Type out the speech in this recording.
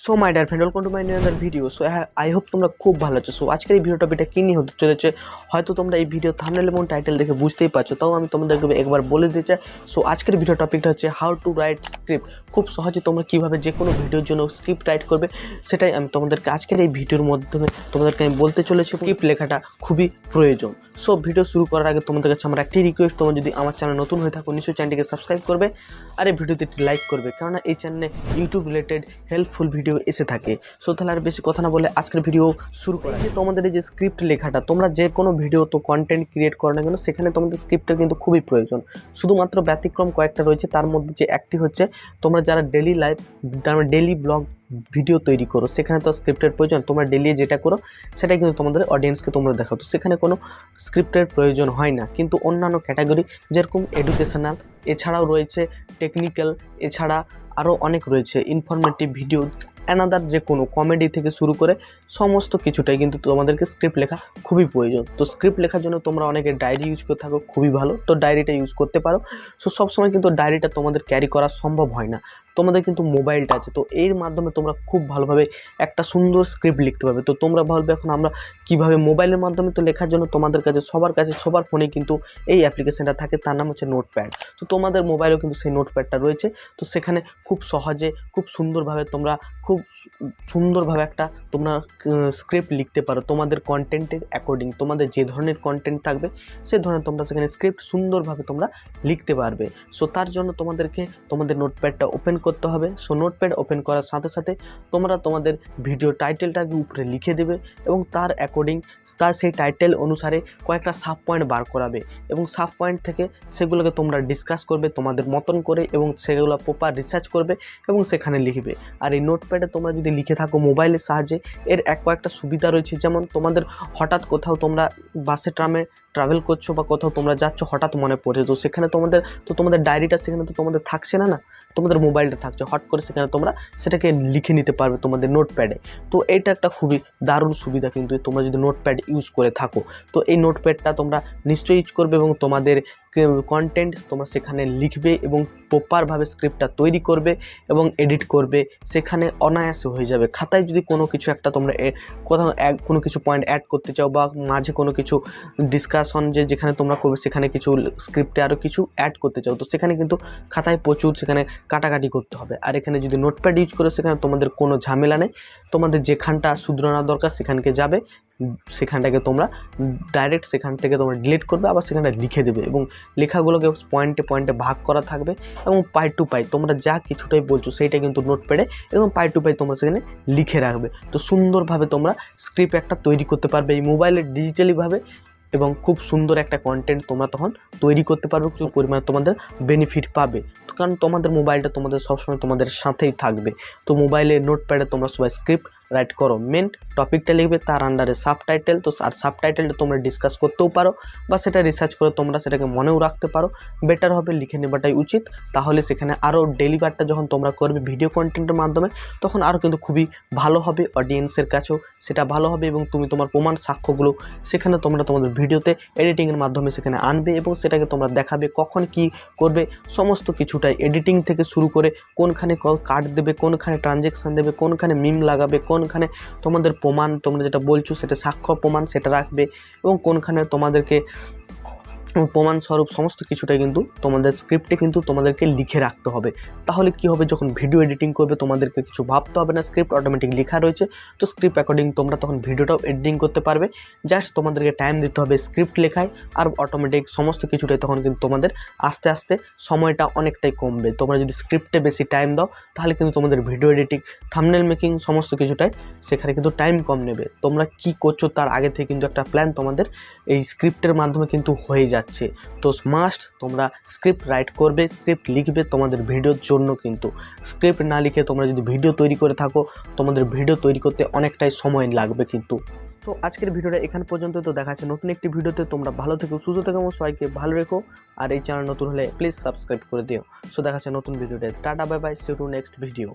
So my dear friend, welcome to my new other video. So I hope তোমরা খুব ভালো আছো। So আজকের এই ভিডিও টপিকটা কী নিয়ে হতে চলেছে হয়তো তোমরা এই ভিডিও থাম্বনেল এবং টাইটেল দেখে বুঝতেই পারছো, তাও আমি তোমাদেরকে একবার বলে দিতে চাই। সো আজকের ভিডিও টপিকটা হচ্ছে হাউ টু রাইট স্ক্রিপ্ট। খুব সহজে তোমরা কীভাবে যে কোনো ভিডিওর জন্য স্ক্রিপ্ট রাইট করবে, সেটাই আমি তোমাদেরকে আজকের এই ভিডিওর মাধ্যমে তোমাদেরকে আমি বলতে চলেছি। স্ক্রিপ্ট লেখাটা খুবই প্রয়োজন। সো ভিডিও শুরু করার আগে তোমাদের কাছে আমার একটি রিকোয়েস্ট, তোমরা যদি আমার চ্যানেল নতুন হয়ে থাকো নিশ্চয়ই চ্যানেলটিকে সাবস্ক্রাইব করবে আর এই ভিডিওতে একটি লাইক করবে, কেননা এই চ্যানেলে ইউটিউব রিলেটেড হেল্পফুল ভিডিও এসে থাকে। সো তাহলে আর বেশি কথা না বলে আজকের ভিডিও শুরু করা। যে তোমাদের এই যে স্ক্রিপ্ট লেখাটা, তোমরা যে কোনো ভিডিও তো কন্টেন্ট ক্রিয়েট করো না কেন, সেখানে তোমাদের স্ক্রিপ্টের কিন্তু খুবই প্রয়োজন। শুধুমাত্র ব্যতিক্রম কয়েকটা রয়েছে, তার মধ্যে যে একটি হচ্ছে তোমরা যারা ডেলি লাইফ, তার ডেলি ব্লগ ভিডিও তৈরি করো, সেখানে তো স্ক্রিপ্টের প্রয়োজন। তোমরা ডেলি যেটা করো সেটাই কিন্তু তোমাদের অডিয়েন্সকে তোমরা দেখাও, তো সেখানে কোনো স্ক্রিপ্টের প্রয়োজন হয় না। কিন্তু অন্যান্য ক্যাটাগরি যেরকম এডুকেশনাল, এছাড়াও রয়েছে টেকনিক্যাল, এছাড়া আরও অনেক রয়েছে ইনফরমেটিভ ভিডিও, অ্যানাদার যে কোনো কমেডি থেকে শুরু করে সমস্ত কিছুটাই কিন্তু তোমাদেরকে স্ক্রিপ্ট লেখা খুবই প্রয়োজন। তো স্ক্রিপ্ট লেখার জন্য তোমরা অনেকে ডায়েরি ইউজ করে থাকো, খুবই ভালো, তো ডায়েরিটা ইউজ করতে পারো। সো সবসময় কিন্তু ডায়েরিটা তোমাদের ক্যারি করা সম্ভব হয় না, তোমাদের কিন্তু মোবাইলটা আছে, তো এর মাধ্যমে তোমরা খুব ভালোভাবে একটা সুন্দর স্ক্রিপ্ট লিখতে পারবে। তো তোমরা ভাববে এখন আমরা কীভাবে মোবাইলের মাধ্যমে, তো লেখার জন্য তোমাদের কাছে সবার ফোনে কিন্তু এই অ্যাপ্লিকেশানটা থাকে, তার নাম হচ্ছে নোটপ্যাড। তো তোমাদের মোবাইলেও কিন্তু সেই নোটপ্যাডটা রয়েছে, তো সেখানে খুব সহজে খুব সুন্দরভাবে তোমরা একটা তোমরা স্ক্রিপ্ট লিখতে পারো তোমাদের কন্টেন্টের অ্যাকর্ডিং। তোমাদের যে ধরনের কন্টেন্ট থাকবে সে ধরনের তোমরা সেখানে স্ক্রিপ্ট সুন্দরভাবে তোমরা লিখতে পারবে। সো তার জন্য তোমাদেরকে তোমাদের নোটপ্যাডটা ওপেন করতে হবে। সো নোটপ্যাড ওপেন করার সাথে সাথে তোমরা তোমাদের ভিডিও টাইটেলটাকে উপরে লিখে দেবে এবং তার অ্যাকর্ডিং সেই টাইটেল অনুসারে কয়েকটা সাব পয়েন্ট বার করাবে এবং সাব পয়েন্ট থেকে সেগুলোকে তোমরা ডিসকাস করবে তোমাদের মতন করে এবং সেগুলো প্রপার রিসার্চ করবে এবং সেখানে লিখবে। আর এই নোটপ্যাডে তোমরা যদি লিখে থাকো মোবাইলের সাহায্যে, এর কয়েকটা সুবিধা রয়েছে। যেমন তোমাদের হঠাৎ কোথাও তোমরা বাসে ট্রামে ট্রাভেল করছো বা কোথাও তোমরা যাচ্ছ, হঠাৎ মনে পড়ছে, তো সেখানে তোমাদের ডায়েরিটা সেখানে তো তোমাদের থাকছে না, তোমাদের মোবাইলটা থাকছে, হট করে সেখানে তোমরা সেটাকে লিখে নিতে পারবে তোমাদের নোটপ্যাডে। তো এটা একটা খুবই দারুণ সুবিধা কিন্তু তোমরা যদি নোটপ্যাড ইউজ করে থাকো। তো এই নোটপ্যাডটা তোমরা নিশ্চয়ই ইউজ করবে এবং তোমাদের কন্টেন্ট তোমরা সেখানে লিখবে এবং প্রপারভাবে স্ক্রিপ্টটা তৈরি করবে এবং এডিট করবে, সেখানে অনায়াসে হয়ে যাবে। খাতায় যদি কোনো কিছু একটা তোমরা কোথাও কোনো কিছু পয়েন্ট অ্যাড করতে চাও বা মাঝে কোনো কিছু ডিসকাশন যেখানে তোমরা করবে, সেখানে কিছু স্ক্রিপ্টে আরও কিছু অ্যাড করতে চাও, তো সেখানে কিন্তু খাতায় প্রচুর সেখানে কাটাকাটি করতে হবে। আর এখানে যদি নোটপ্যাড ইউজ করো, সেখানে তোমাদের কোনো ঝামেলা নেই। তোমাদের যেখানটা শুধরানো দরকার সেখানকে যাবে, সেখানটাকে তোমরা ডাইরেক্ট সেখান থেকে তোমরা ডিলিট করবে, আবার সেখানটা লিখে দেবে এবং লেখাগুলোকে পয়েন্টে ভাগ করা থাকবে এবং পাই টু পাই তোমরা যা কিছুটাই বলছো সেইটা কিন্তু নোটপ্যাডে এবং পাই টু পাই তোমরা সেখানে লিখে রাখবে। তো সুন্দরভাবে তোমরা স্ক্রিপ্ট একটা তৈরি করতে পারবে এই মোবাইলে ডিজিটালিভাবে এবং খুব সুন্দর একটা কন্টেন্ট তোমরা তখন তৈরি করতে পারবে, প্রচুর পরিমাণে তোমাদের বেনিফিট পাবে। তো কারণ তোমাদের মোবাইলটা তোমাদের সবসময় তোমাদের সাথেই থাকবে। তো মোবাইলে নোটপ্যাডে তোমরা সবাই স্ক্রিপ্ট রাইট করো, মেন টপিকটা লিখবে, তার আন্ডারে সাবটাইটেল। তো আর সাবটাইটেলটা তোমরা ডিসকাস করতেও পারো বা সেটা রিসার্চ করে তোমরা সেটাকে মনেও রাখতে পারো, বেটার হবে লিখে নেওয়াটাই উচিত। তাহলে সেখানে আরও ডেলিভারটা যখন তোমরা করবে ভিডিও কন্টেন্টের মাধ্যমে, তখন আরও কিন্তু খুবই ভালো হবে, অডিয়েন্সের কাছেও সেটা ভালো হবে এবং তুমি তোমার প্রমাণ সাক্ষ্যগুলো সেখানে তোমরা তোমাদের ভিডিওতে এডিটিংয়ের মাধ্যমে সেখানে আনবে এবং সেটাকে তোমরা দেখাবে কখন কি করবে, সমস্ত কিছুটাই এডিটিং থেকে শুরু করে কোনখানে কাট দেবে, কোনখানে ট্রানজ্যাকশান দেবে, কোনখানে মিম লাগাবে, কোনখানে তোমাদের প্রমাণ তোমরা যেটা বলছো সেটা সাক্ষ্য প্রমাণ সেটা রাখবে এবং কোনখানে তোমাদেরকে প্রমাণস্বরূপ সমস্ত কিছুটাই কিন্তু তোমাদের স্ক্রিপ্টে কিন্তু তোমাদেরকে লিখে রাখতে হবে। তাহলে কি হবে, যখন ভিডিও এডিটিং করবে তোমাদেরকে কিছু ভাবতে হবে না, স্ক্রিপ্ট অটোমেটিক লেখা রয়েছে। তো স্ক্রিপ্ট অ্যাকর্ডিং তোমরা তখন ভিডিওটাও এডিটিং করতে পারবে, জাস্ট তোমাদেরকে টাইম দিতে হবে স্ক্রিপ্ট লেখায়, আর অটোমেটিক সমস্ত কিছুটাই তখন কিন্তু তোমাদের আস্তে আস্তে সময়টা অনেকটাই কমবে। তোমরা যদি স্ক্রিপ্টে বেশি টাইম দাও তাহলে কিন্তু তোমাদের ভিডিও এডিটিং, থাম্বনেল মেকিং সমস্ত কিছুটাই সেখানে কিন্তু টাইম কম নেবে। তোমরা কি করছো তার আগে থেকে কিন্তু একটা প্ল্যান তোমাদের এই স্ক্রিপ্টের মাধ্যমে কিন্তু হয়ে যাচ্ছে। তো মাস্ট তোমরা স্ক্রিপ্ট রাইট করবে, স্ক্রিপ্ট লিখবে তোমাদের ভিডিওর জন্য। কিন্তু স্ক্রিপ্ট না লিখে তোমরা যদি ভিডিও তৈরি করে থাকো, তোমাদের ভিডিও তৈরি করতে অনেকটাই সময় লাগবে কিন্তু। তো আজকের ভিডিওটা এখানে পর্যন্ত। তো দেখা যাচ্ছে নতুন একটি ভিডিওতে। তোমরা ভালো থেকো, সুস্থ থেকো এবং সবাইকে ভালো রেখো। আর এই চ্যানেল নতুন হলে প্লিজ সাবস্ক্রাইব করে দিও। সো দেখা যাচ্ছে নতুন ভিডিওতে। Tata, bye bye, see you to next video.